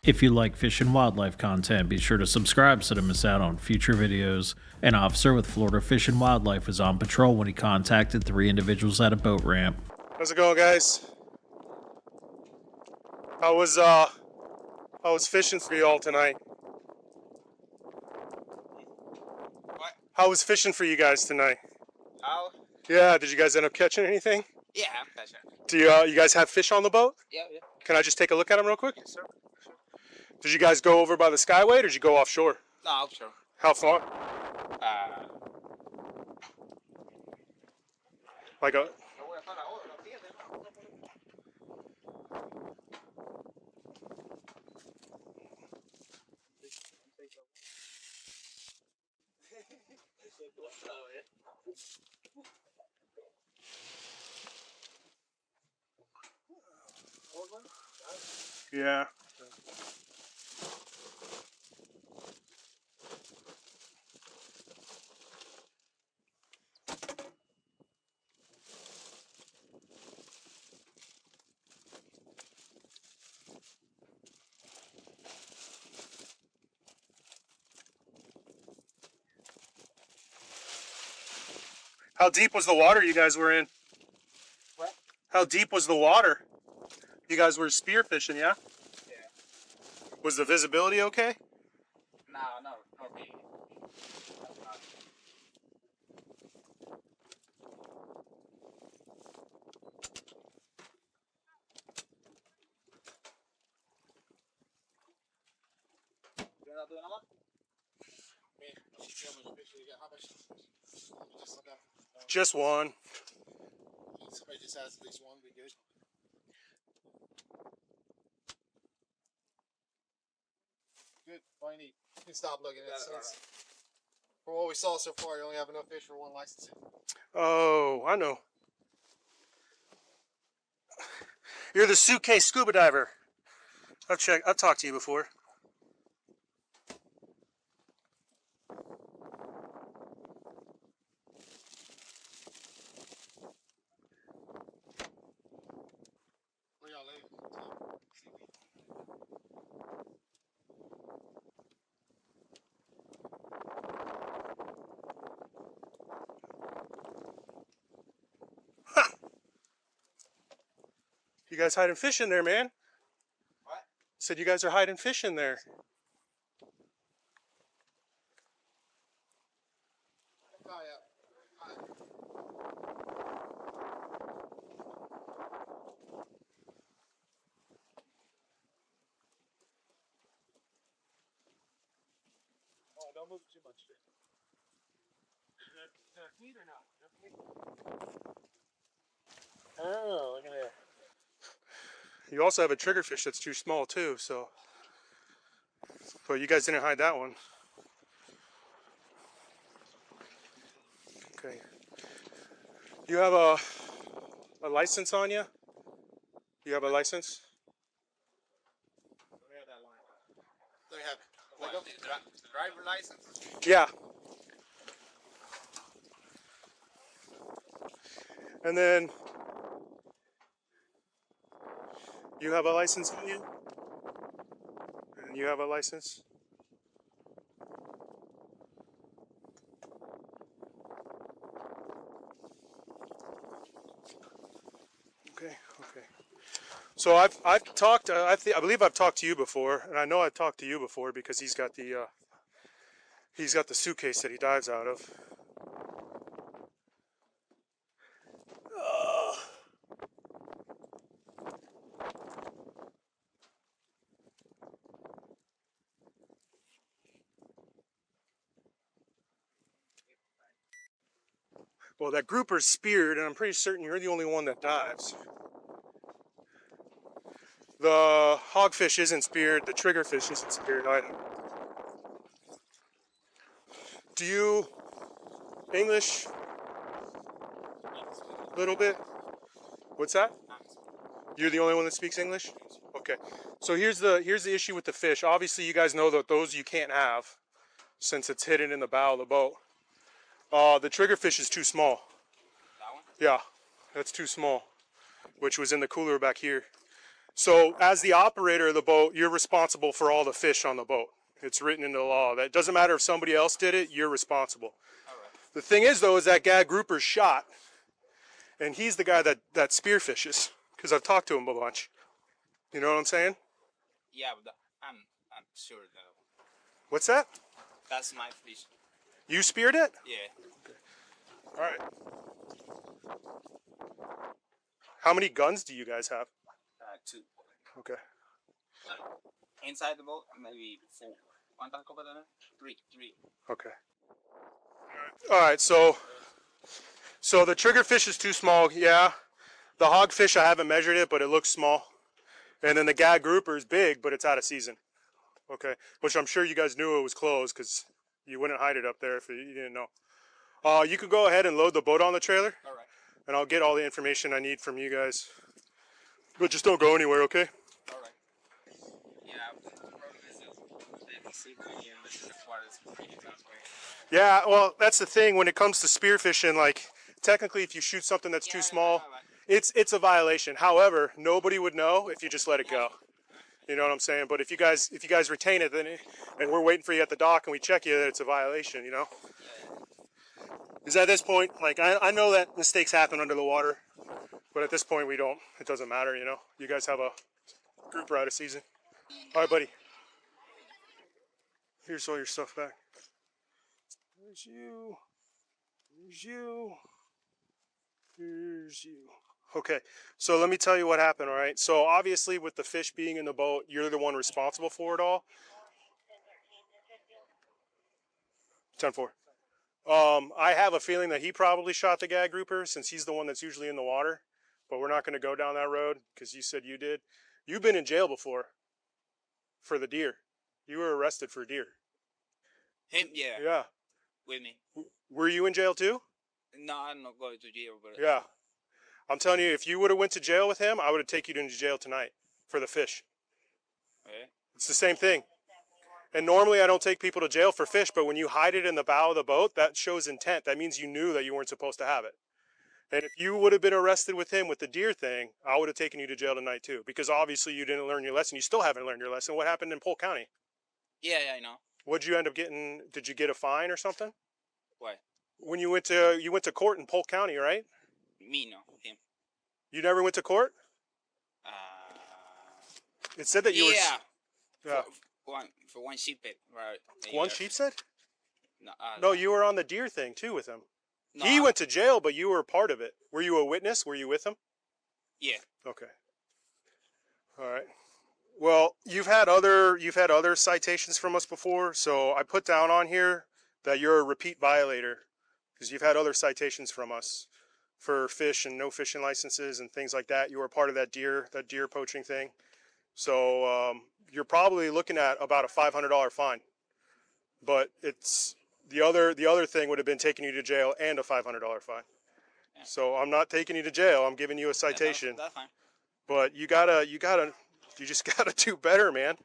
If you like fish and wildlife content, be sure to subscribe so to miss out on future videos. An officer with Florida Fish and Wildlife was on patrol when he contacted 3 individuals at a boat ramp. How's it going, guys? How was fishing for you all tonight? What? How was fishing for you guys tonight? How? Yeah, did you guys end up catching anything? Yeah, I'm fishing. Do you guys have fish on the boat? Yeah. Can I just take a look at them real quick? Yes, sir. Sure. Did you guys go over by the Skyway or did you go offshore? No, sure. How far? Like a... Yeah. How deep was the water you guys were in? What? How deep was the water? You guys were spearfishing, yeah? Yeah. Was the visibility okay? No, me. You're not doing that? Just one. Somebody just has at least one, be good. Good, fine, neat. You can stop looking at it. Since, from what we saw so far, you only have enough fish for one license. Oh, I know. You're the suitcase scuba diver. I've talked to you before. Where y'all live? You guys hiding fish in there, man. What? Said you guys are hiding fish in there. Oh, yeah. Oh, don't move it too much. Neat or not? Oh, look at that. You also have a triggerfish that's too small too, so. But you guys didn't hide that one. Okay. You have a license on you? You have a license? Let me have that line. Let me have it. What? The driver license? Yeah. And then you have a license on you? And you have a license? Okay. So I've talked. I believe I've talked to you before, and I know I've talked to you before because he's got the suitcase that he dives out of. Well, that grouper's speared, and I'm pretty certain you're the only one that dives. The hogfish isn't speared, the triggerfish isn't speared either. Do you English? A little bit? What's that? You're the only one that speaks English? Okay. So here's the issue with the fish. Obviously you guys know that those you can't have since it's hidden in the bow of the boat. The triggerfish is too small. That one? Yeah, that's too small, which was in the cooler back here. So as the operator of the boat, you're responsible for all the fish on the boat. It's written into the law. That doesn't matter if somebody else did it, you're responsible. All right. The thing is, though, is that gag grouper's shot, and he's the guy that spearfishes, because I've talked to him a bunch. You know what I'm saying? Yeah, but I'm sure that What's that? that's my fish. You speared it? Yeah. All right. How many guns do you guys have? 2. Okay. Inside the boat, maybe 4. ¿Cuántas copas tenés? 3. Okay. All right. So the triggerfish is too small. Yeah. The hogfish, I haven't measured it, but it looks small. And then the gag grouper is big, but it's out of season. Okay. Which I'm sure you guys knew it was closed because you wouldn't hide it up there if you didn't know. You can go ahead and load the boat on the trailer, All right. and I'll get all the information I need from you guys. But just don't go anywhere, okay? All right. Yeah, the problem is that they can see me and this is the part that's pretty transparent. Yeah, well, that's the thing when it comes to spearfishing. Like, technically, if you shoot something that's too Yeah, small, yeah, it's a violation. However, nobody would know if you just let it go. You know what I'm saying? But if you guys retain it, then and we're waiting for you at the dock and we check you, that it's a violation. You know? Because at this point, like I know that mistakes happen under the water, but at this point we don't. It doesn't matter. You know? You guys have a grouper out of season. All right, buddy. Here's all your stuff back. Here's you. Here's you. Here's you. Okay, so let me tell you what happened, all right? So obviously with the fish being in the boat, you're the one responsible for it all. 10-4. I have a feeling that he probably shot the gag grouper since he's the one that's usually in the water, but we're not going to go down that road because you said you did. You've been in jail before for the deer. You were arrested for deer. Him, yeah, Yeah. with me. Were you in jail too? No, I'm not going to jail, but Yeah. I'm telling you, if you would have went to jail with him, I would have taken you to jail tonight for the fish. Okay. It's the same thing. And normally I don't take people to jail for fish, but when you hide it in the bow of the boat, that shows intent. That means you knew that you weren't supposed to have it. And if you would have been arrested with him with the deer thing, I would have taken you to jail tonight too, because obviously you didn't learn your lesson. You still haven't learned your lesson. What happened in Polk County? Yeah, I know. What'd you end up getting? Did you get a fine or something? Why? When you went to court in Polk County, right? Me, no, him. You never went to court? It said that you were. Yeah. For one sheep pit, right? One sheep said? No, No, you were on the deer thing too with him. no, He went to jail, but you were part of it. Were you a witness? Were you with him? Yeah. Okay. All right. Well, you've had other citations from us before, so I put down on here that you're a repeat violator because you've had other citations from us for fish and no fishing licenses and things like that. You were part of that deer poaching thing. So you're probably looking at about a $500 fine. But it's the other thing would have been taking you to jail and a $500 fine. Yeah. So I'm not taking you to jail. I'm giving you a citation. That's fine. But you just gotta do better, man.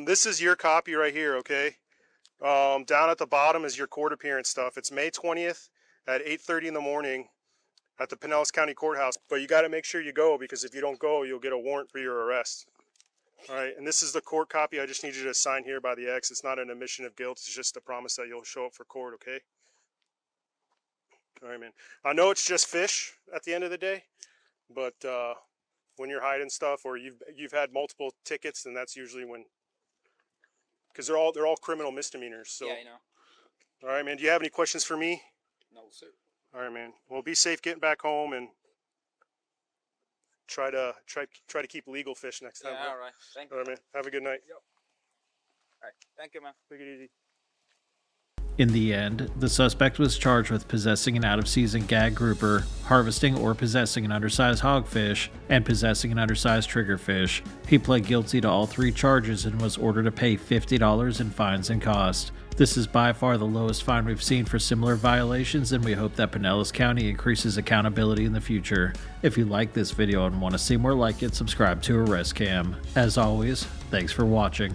This is your copy right here, okay? Down at the bottom is your court appearance stuff. It's May 20th at 8:30 in the morning at the Pinellas County Courthouse. But you got to make sure you go, because if you don't go, you'll get a warrant for your arrest. All right, and this is the court copy. I just need you to sign here by the X. It's not an admission of guilt. It's just a promise that you'll show up for court, okay? All right, man. I know it's just fish at the end of the day, but when you're hiding stuff or you've had multiple tickets, then that's usually when, because they're all criminal misdemeanors. So. Yeah, I know. All right, man. Do you have any questions for me? No, sir. All right, man. Well, be safe getting back home and try to keep legal fish next time. Yeah, bro. all right. Thank you. All right, man. Have a good night. All right. Thank you, man. Take it easy. In the end, the suspect was charged with possessing an out-of-season gag grouper, harvesting or possessing an undersized hogfish, and possessing an undersized triggerfish. He pled guilty to all 3 charges and was ordered to pay $50 in fines and costs. This is by far the lowest fine we've seen for similar violations, and we hope that Pinellas County increases accountability in the future. If you like this video and want to see more like it, subscribe to Arrest Cam. As always, thanks for watching.